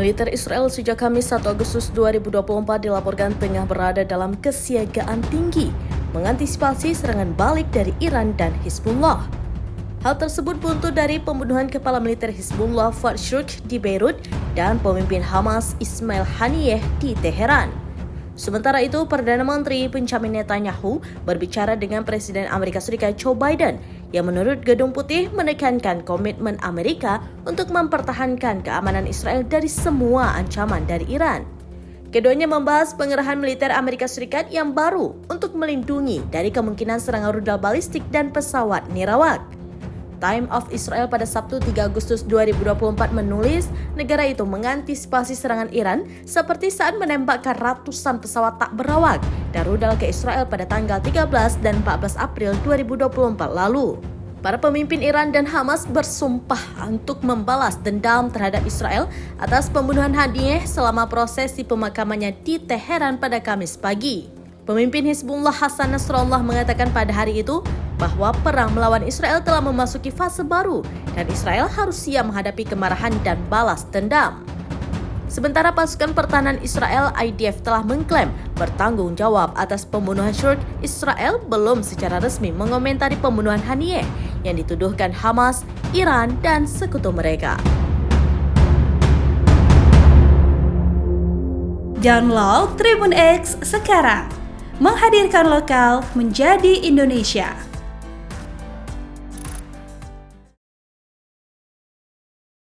Militer Israel sejak Kamis 1 Agustus 2024 dilaporkan tengah berada dalam kesiagaan tinggi mengantisipasi serangan balik dari Iran dan Hizbullah. Hal tersebut buntut dari pembunuhan kepala militer Hizbullah Fuad Shukr di Beirut dan pemimpin Hamas Ismail Haniyeh di Teheran. Sementara itu, Perdana Menteri Benjamin Netanyahu berbicara dengan Presiden Amerika Serikat Joe Biden yang menurut Gedung Putih menekankan komitmen Amerika untuk mempertahankan keamanan Israel dari semua ancaman dari Iran. Keduanya membahas pengerahan militer Amerika Serikat yang baru untuk melindungi dari kemungkinan serangan rudal balistik dan pesawat nirawak. Time of Israel pada Sabtu 3 Agustus 2024 menulis negara itu mengantisipasi serangan Iran seperti saat menembakkan ratusan pesawat tak berawak dan rudal ke Israel pada tanggal 13 dan 14 April 2024 lalu. Para pemimpin Iran dan Hamas bersumpah untuk membalas dendam terhadap Israel atas pembunuhan Haniyeh selama prosesi pemakamannya di Teheran pada Kamis pagi. Pemimpin Hizbullah Hassan Nasrallah mengatakan pada hari itu bahwa perang melawan Israel telah memasuki fase baru dan Israel harus siap menghadapi kemarahan dan balas dendam. Sementara pasukan pertahanan Israel IDF telah mengklaim bertanggung jawab atas pembunuhan Shukr, Israel belum secara resmi mengomentari pembunuhan Haniyeh yang dituduhkan Hamas, Iran, dan sekutu mereka. Download Tribun X sekarang, menghadirkan lokal menjadi Indonesia.